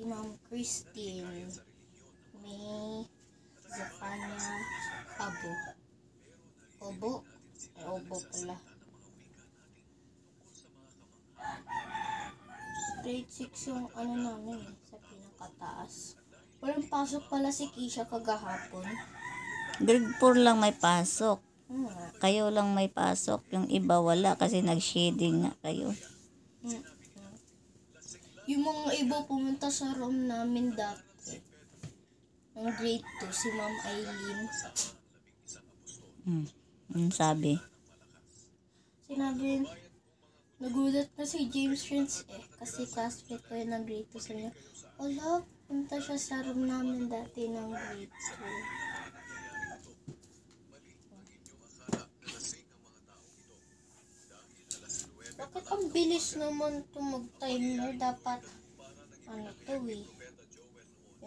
Ma'am Christine, May, Zafania, Obo pala. Grade 6 yung ano namin sa pinakataas. Walang pasok pala si Kisha kagahapon. Grade 4 lang may pasok. Hmm. Kayo lang may pasok. Yung iba wala kasi nag-shading nga kayo. Yung mga iba pumunta sa room namin dati. Ang grade 2, si Ma'am Eileen. Sabi? Sinabi, nagulat na si James Friends kasi classmate ko yun ng grade 2 sa niya. Wala, punta siya sa room namin dati ng grade 2. Bakit ang bilis naman ito mag-timer? Dapat, ano to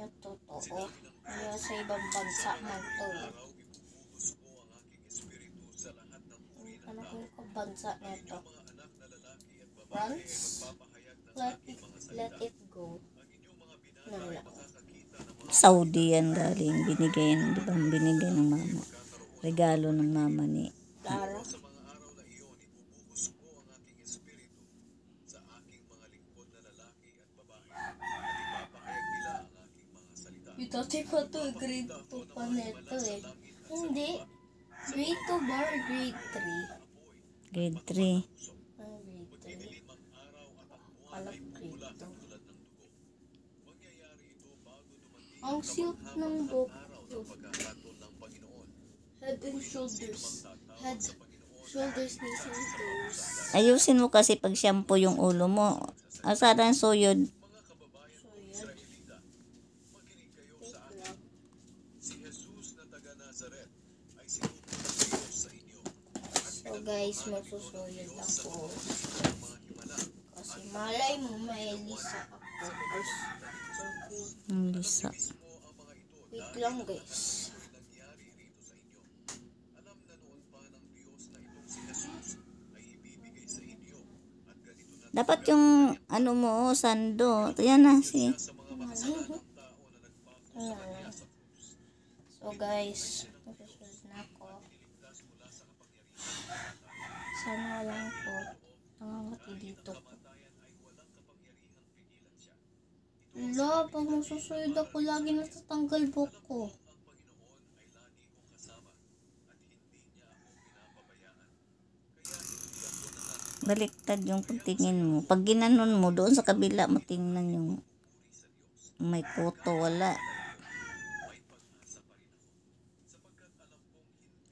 yung totoo. Kaya sa ibang bansa man to Ano ko yung bansa na ito? France? Let it go. Nala. Saudi yan galing. Binigay yan, di ba? Binigay ng mama. Regalo ng mama ni Lara. Dati pa to, grade 2 pa neto Hindi. Grade 2 ba or grade 3? Grade 3. Grade 3. Alam, grade 2. Ang silk ng book. Head and shoulders. Head, shoulders, knees and toes. Ayusin mo kasi pag shampoo yung ulo mo. Asada ang soyod. So guys, magsusoyod ako. Kasi malay mo, may Lisa ako. Lisa. Wait lang guys. Dapat yung ano mo, sando. Yan na si. So guys, magsusoyod na ako. Sana lang po nangangati dito. Wala, pag magsusoyod ako, lagi natatanggal buhok ko. Baliktad yung pagtingin mo. Pag ginanon mo, doon sa kabila mo tingnan yung may koto, wala.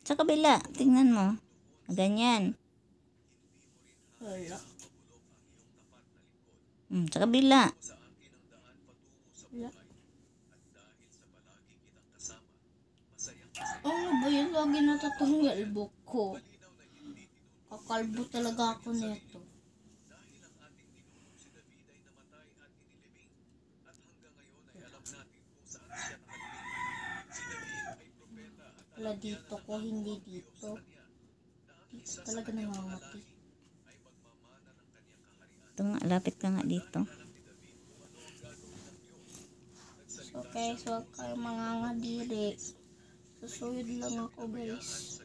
Sa kabila, tingnan mo. Ganyan. Wala. Sa kabila. Wala. Ano ba yun? Lagi natatanggal buhok ko. Kakalbo talaga ako nito. Wala dito ko, hindi dito. Dito talaga nangangati. Ito nga, lapit ka nga dito. So guys, huwag kayo mangangadiri. Susuyod lang ako guys.